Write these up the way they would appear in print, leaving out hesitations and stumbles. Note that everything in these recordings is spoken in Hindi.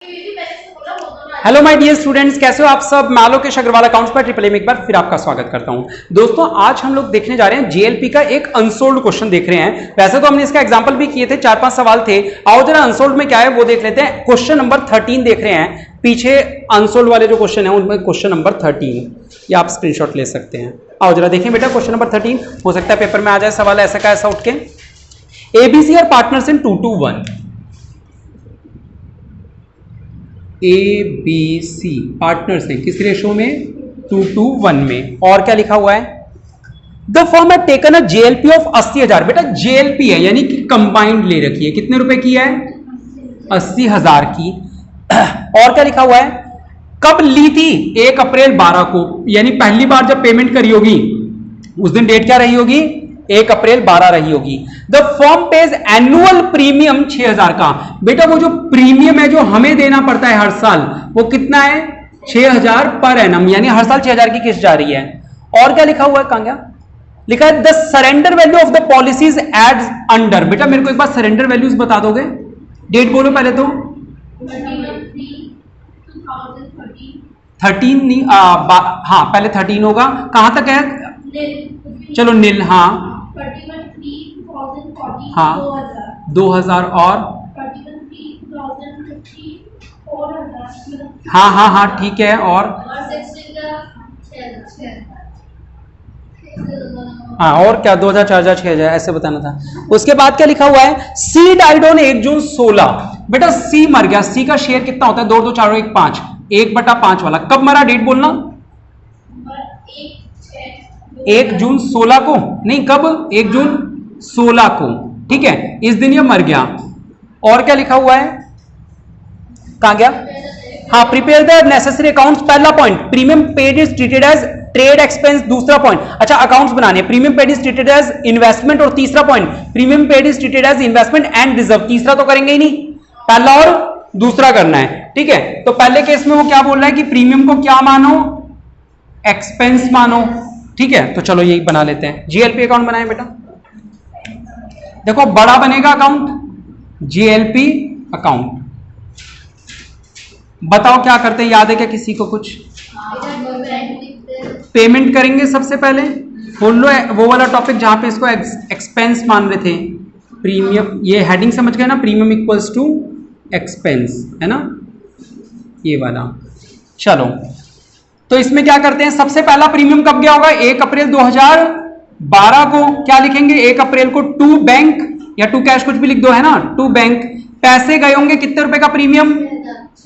हेलो माय डियर स्टूडेंट्स, कैसे हो आप सब। मैं आलोकेश अग्रवाल अकाउंट्स पर ट्रिपल ए में एक बार फिर आपका स्वागत करता हूं। दोस्तों, आज हम लोग देखने जा रहे हैं जेएलपी का एक अनसोल्ड क्वेश्चन देख रहे हैं। वैसे तो हमने इसका एग्जांपल भी किए थे, 4-5 सवाल थे। आओ जरा अनसोल्ड में क्या है वो देख लेते हैं। क्वेश्चन नंबर 13 देख रहे हैं। पीछे अनसोल्ड वाले जो क्वेश्चन है उनमें क्वेश्चन नंबर 13, ये आप स्क्रीनशॉट ले सकते हैं। आओ जरा देखें बेटा, क्वेश्चन नंबर 13 हो सकता है पेपर में आ जाए सवाल ऐसा का ऐसा उठ के। ABC are partners in 2-1। A B C partners हैं किस रेशो में? 2-1 में। और क्या लिखा हुआ है? The firm had taken a JLP of 80,000। बेटा जेएलपी है यानी कि कंबाइंड ले रखी है। कितने रुपए की है? 80,000 की। और क्या लिखा हुआ है? कब ली थी? 1 अप्रैल 12 को, यानी पहली बार जब पेमेंट करी होगी उस दिन डेट क्या रही होगी? 1 अप्रैल 12 रही होगी। The firm page annual premium 6,000 का। बेटा वो जो प्रीमियम है जो हमें देना पड़ता है हर साल, वो कितना है? 6,000 पर एनम, यानी हर साल 6,000 की किस्त जा रही है। और क्या लिखा हुआ है? कहां गया? लिखा है the surrender value of the policies as under. बेटा मेरे को एक बार सरेंडर वैल्यूज बता दोगे? डेट बोलो पहले तो। 13 नहीं, हाँ पहले 13 होगा। कहां तक है? चलो नील। हाँ हाँ 2000 और हाँ हाँ हाँ ठीक है। और हाँ और क्या? 2000, 4000, 6000 ऐसे बताना था। उसके बाद क्या लिखा हुआ है? सी डाइड ऑन 1 जून 16। बेटा सी मर गया। सी का शेयर कितना होता है? 2, 2, 4, 1, 5। 1/5 वाला कब मरा? डेट बोलना। 1 जून 16 को नहीं, कब? 1 जून 16 को, ठीक है, इस दिन ये मर गया। और क्या लिखा हुआ है? कहां गया? हाँ प्रिपेयर द नेसेसरी अकाउंट्स, पहला point. Premium paid is treated as trade expense, दूसरा पॉइंट। अच्छा अकाउंट्स बनाने। Premium paid is treated as investment, और तीसरा point premium paid is treated as investment and reserve. तीसरा तो करेंगे ही नहीं, पहला और दूसरा करना है, ठीक है। तो पहले केस में वो क्या बोल रहा है कि प्रीमियम को क्या मानो? एक्सपेंस मानो, ठीक है। तो चलो यही बना लेते हैं। जीएलपी अकाउंट बनाए बेटा। देखो बड़ा बनेगा अकाउंट, जीएलपी अकाउंट। बताओ क्या करते हैं? याद है क्या किसी को कुछ? पेमेंट करेंगे सबसे पहले। खोल लो वो वाला टॉपिक जहां पे इसको एक्सपेंस मान रहे थे। प्रीमियम, ये हेडिंग समझ गए ना? प्रीमियम इक्वल्स टू एक्सपेंस, है ना ये वाला। चलो तो इसमें क्या करते हैं? सबसे पहला प्रीमियम कब गया होगा? 1 अप्रैल 2012 को। क्या लिखेंगे? 1 अप्रैल को टू बैंक या टू कैश, कुछ भी लिख दो, है ना। टू बैंक पैसे गए होंगे। कितने रुपए का प्रीमियम?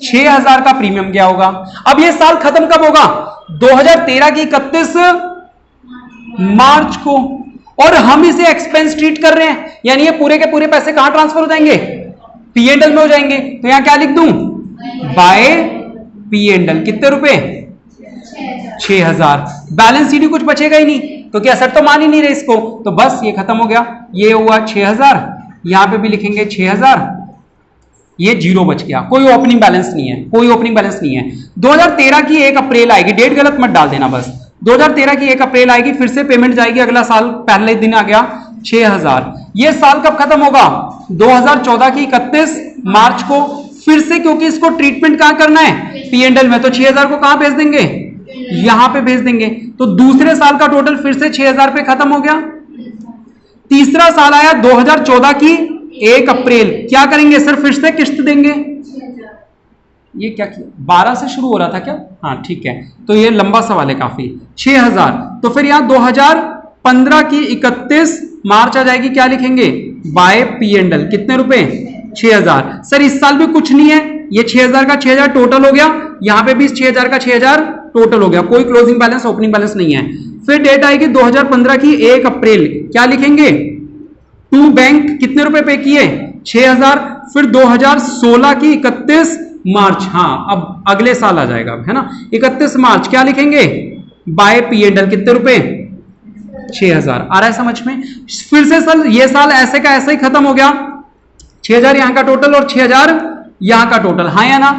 6,000 का प्रीमियम गया होगा। अब ये साल खत्म कब होगा? 2013 की 31 मार्च को। और हम इसे एक्सपेंस ट्रीट कर रहे हैं, यानी ये पूरे के पूरे पैसे कहां ट्रांसफर हो जाएंगे? पी&एल में हो जाएंगे। तो यहां क्या लिख दूं? Bye P&L. कितने रुपए? 6,000। बैलेंस शीट कुछ बचेगा ही नहीं, क्योंकि असर तो मान ही नहीं रहे इसको। तो बस ये खत्म हो गया। ये हुआ 6,000, यहां पे भी लिखेंगे 6,000, ये 0 बच गया। कोई ओपनिंग बैलेंस नहीं है, कोई ओपनिंग बैलेंस नहीं है। 2013 की 1 अप्रैल आएगी, डेट गलत मत डाल देना बस। 2013 की 1 अप्रैल आएगी, फिर से पेमेंट जाएगी अगला साल, पहले दिन आ गया 6,000। ये साल कब खत्म होगा? 2014 की 31 मार्च को। फिर से क्योंकि इसको ट्रीटमेंट कहां करना है? पी&एल में। तो 6,000 को कहां भेज देंगे? यहां पे भेज देंगे। तो दूसरे साल का टोटल फिर से 6,000 पे खत्म हो गया। तीसरा साल आया 2014 की 1 अप्रैल। क्या करेंगे सर? फिर से किस्त देंगे। ये क्या किया? 12 से शुरू हो रहा था क्या? हाँ ठीक है, तो ये लंबा सवाल है काफी। 6,000। तो फिर यहां 2015 की 31 मार्च आ जाएगी। क्या लिखेंगे? Bye P&L. कितने रुपए? 6,000। सर इस साल भी कुछ नहीं है, ये 6,000 का 6,000 टोटल हो गया, यहां पे भी 6,000 का 6,000 टोटल हो गया। कोई क्लोजिंग बैलेंस, ओपनिंग बैलेंस नहीं है। फिर डेट आएगी 2015 की 1 अप्रैल। क्या लिखेंगे? To bank. कितने रुपए पे किए? 6,000। फिर 2016 की 31 मार्च, हाँ अब अगले साल आ जाएगा, है ना। 31 मार्च क्या लिखेंगे? Bye P&L. कितने रुपए? 6,000। आ रहा है समझ में? फिर से सर ये साल ऐसे का ऐसे ही खत्म हो गया। 6,000 यहां का टोटल और 6,000 यहां का टोटल, हाँ या ना।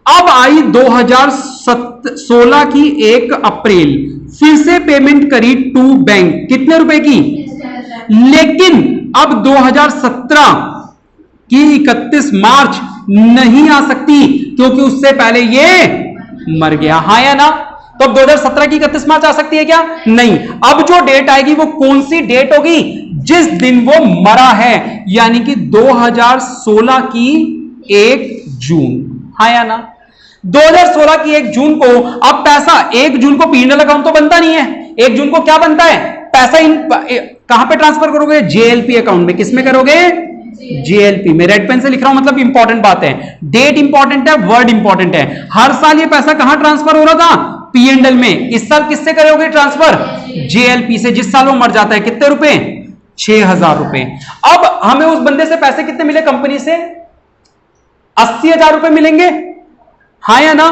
अब आई 2016 की 1 अप्रैल, फिर से पेमेंट करी टू बैंक। कितने रुपए की? लेकिन अब 2017 की 31 मार्च नहीं आ सकती क्योंकि उससे पहले ये मर गया, हाँ या ना? तो अब 2017 की 31 मार्च आ सकती है क्या? नहीं। अब जो डेट आएगी वो कौन सी डेट होगी? जिस दिन वो मरा है, यानी कि 2016 की 1 जून, हाँ या ना? 2016 की 1 जून को अब पैसा 1 जून को P&L अकाउंट तो बनता नहीं है। 1 जून को क्या बनता है? पैसा कहां पे ट्रांसफर करोगे? जेएलपी अकाउंट में। किसमें करोगे? जेएलपी में। रेड पेन से लिख रहा हूं, मतलब इंपॉर्टेंट बात है, डेट इंपॉर्टेंट है, वर्ड इंपॉर्टेंट है। हर साल ये पैसा कहां ट्रांसफर हो रहा था? P&L में। इस साल किससे करोगे ट्रांसफर? जेएलपी से। जिस साल वो मर जाता है। कितने रुपए? 6,000 रुपए। अब हमें उस बंदे से पैसे कितने मिले? कंपनी से 80,000 रुपए मिलेंगे, हाँ या ना?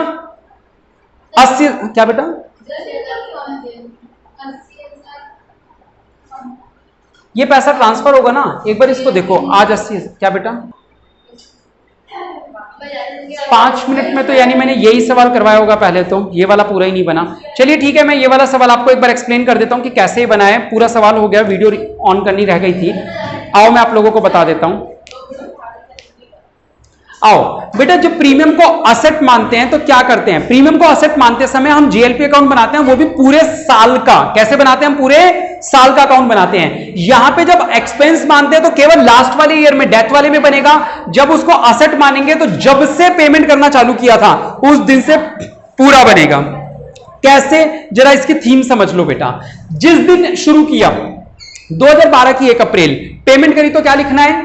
80 क्या बेटा? ये पैसा ट्रांसफर होगा ना, एक बार इसको देखो। आज 80 क्या बेटा? 5 मिनट में तो यानी मैंने यही सवाल करवाया होगा पहले, तो ये वाला पूरा ही नहीं बना। चलिए ठीक है, मैं ये वाला सवाल आपको एक बार एक्सप्लेन कर देता हूं कि कैसे बना है। पूरा सवाल हो गया, वीडियो ऑन करनी रह गई थी। आओ मैं आप लोगों को बता देता हूं। आओ बेटा, जब प्रीमियम को असेट मानते हैं तो क्या करते हैं? प्रीमियम को असेट मानते समय हम जेएलपी अकाउंट बनाते हैं, वो भी पूरे साल का। कैसे बनाते हैं? हम पूरे साल का अकाउंट बनाते हैं। यहां पे जब एक्सपेंस मानते हैं तो केवल लास्ट वाले ईयर में, डेथ वाले में बनेगा। जब उसको असेट मानेंगे तो जब से पेमेंट करना चालू किया था उस दिन से पूरा बनेगा। कैसे? जरा इसकी थीम समझ लो बेटा। जिस दिन शुरू किया 2012 की 1 अप्रैल पेमेंट करी तो क्या लिखना है?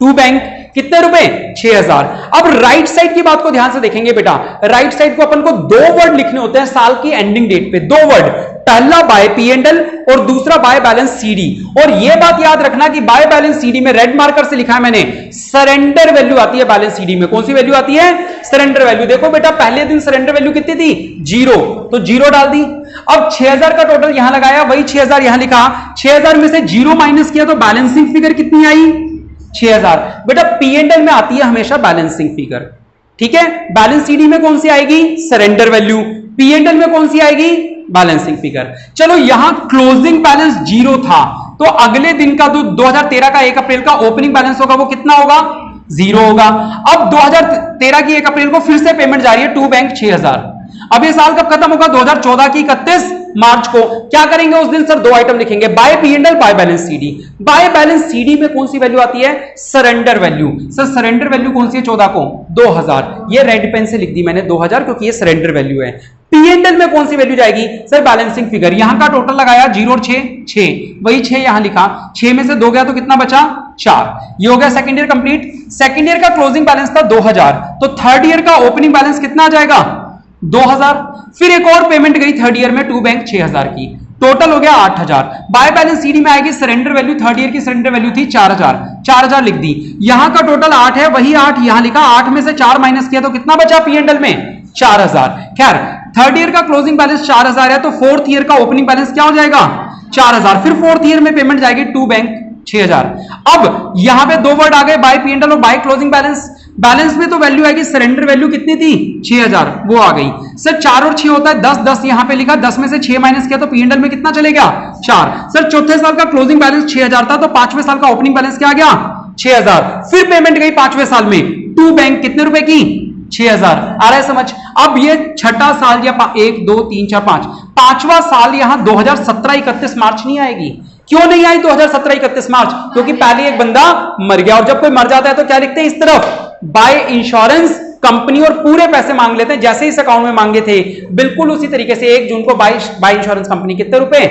To bank. कितने रुपए? 6,000। अब राइट साइड की बात को ध्यान से देखेंगे बेटा। राइट साइड को अपन को 2 वर्ड लिखने होते हैं साल की एंडिंग डेट पे। 2 वर्ड, पहला बाय P&L और दूसरा बाय बैलेंस सीडी। और यह बात याद रखना कि बाय बैलेंस सीडी में रेड मार्कर से लिखा है मैंने, सरेंडर वैल्यू आती है बैलेंस सीडी में। कौन सी वैल्यू आती है? Surrender value. देखो बेटा, पहले दिन सरेंडर वैल्यू कितनी थी? 0, तो 0 डाल दी। अब 6,000 का टोटल यहां लगाया, वही 6,000 यहां लिखा। 6,000 में से 0 माइनस किया तो बैलेंसिंग फिगर कितनी आई? 6,000। बेटा P&L में आती है हमेशा बैलेंसिंग फिगर, ठीक है? बैलेंस सीडी में कौन सी आएगी? Surrender value. P&L में कौन सी आएगी? Balancing figure. चलो यहां क्लोजिंग बैलेंस 0 था, तो अगले दिन का 2013 का 1 अप्रैल का ओपनिंग बैलेंस होगा, वो कितना होगा? 0 होगा। अब 2013 की 1 अप्रैल को फिर से पेमेंट जा रही है टू बैंक 6,000। अब ये साल कब खत्म होगा? 2014 की 31 मार्च को। क्या करेंगे उस दिन? सर 2 आइटम लिखेंगे, by P&L, by balance CD. By balance CD में कौन सी वैल्यू आती है? Surrender value. Sir surrender value कौन सी है 14 को? 2,000। ये रेड पेन से लिख दी मैंने 2,000 क्योंकि ये सरेंडर वैल्यू है। P&L में कौन सी वैल्यू जाएगी? Sir balancing figure. यहां का टोटल लगाया 0 और 6, वही 6 यहां लिखा। 6 में से 2 गया तो कितना बचा? 4। ये हो गया second year complete. Second year का क्लोजिंग बैलेंस था 2,000, तो थर्ड ईयर का ओपनिंग बैलेंस कितना आ जाएगा? 2,000। फिर एक और पेमेंट गई थर्ड ईयर में टू बैंक 6,000 की, टोटल हो गया 8,000। बाय बैलेंस सीडी में आएगी सरेंडर वैल्यू। थर्ड ईयर की सरेंडर वैल्यू थी 4,000, 4,000 लिख दी। यहां का टोटल 8 है, वही 8 यहां लिखा। 8 में से 4 माइनस किया तो कितना बचा P&L में? 4,000। खैर थर्ड ईयर का क्लोजिंग बैलेंस 4,000 है, तो फोर्थ ईयर का ओपनिंग बैलेंस क्या हो जाएगा? 4,000। फिर फोर्थ ईयर में पेमेंट जाएगी टू बैंक 6,000। अब यहां पे 2 वर्ड आ गए, बाय P&L और बाय क्लोजिंग बैलेंस। बैलेंस में तो वैल्यू आएगी, सरेंडर वैल्यू कितनी थी? 6,000, वो आ गई। सर 4 और 6 होता है 10, 10 यहां पे लिखा। 10 में से 6 माइनस किया तो P&L में कितना चलेगा? 4। सर चौथे साल का क्लोजिंग बैलेंस 6,000 था, तो पांचवें साल का ओपनिंग बैलेंस क्या आ गया? 6,000। फिर पेमेंट गई पांचवें साल में टू बैंक, कितने रुपए की? 6,000। आ रहा है समझ? अब ये छठा साल या 1 2 3 4 5, पांचवा साल यहां 2017 31 मार्च नहीं आएगी। क्यों नहीं आई 2017 31 मार्च? क्योंकि पहले एक बंदा मर गया, और जब कोई मर जाता है तो क्या लिखते हैं इस तरफ? बाय इंश्योरेंस कंपनी, और पूरे पैसे मांग लेते हैं जैसे इस अकाउंट में मांगे थे, बिल्कुल उसी तरीके से 1 जून को बाय इंश्योरेंस कंपनी कितने रुपए?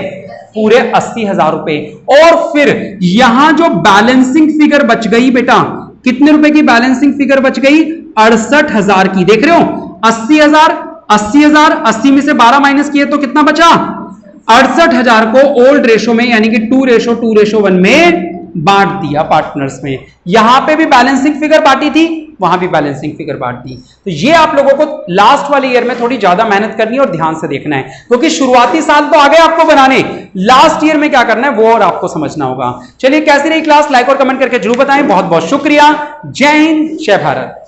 पूरे 80,000 रुपए। और फिर यहां जो बैलेंसिंग फिगर बच गई बेटा, कितने रुपए की बैलेंसिंग फिगर बच गई? 68,000 की। देख रहे हो? 80,000, 80,000, 80 में से 12 माइनस किए तो कितना बचा? 68,000 को ओल्ड रेशो में यानी कि 2:1 में बांट दिया पार्टनर्स में। यहां पे भी बैलेंसिंग फिगर बांटी थी, वहां भी बैलेंसिंग फिगर बांट दी। तो ये आप लोगों को लास्ट वाले ईयर में थोड़ी ज्यादा मेहनत करनी है और ध्यान से देखना है, क्योंकि शुरुआती साल तो आ गए आपको बनाने, लास्ट ईयर में क्या करना है वो और आपको समझना होगा। चलिए कैसी रही क्लास? लाइक और कमेंट करके जरूर बताएं। बहुत बहुत शुक्रिया। जय हिंद, जय भारत।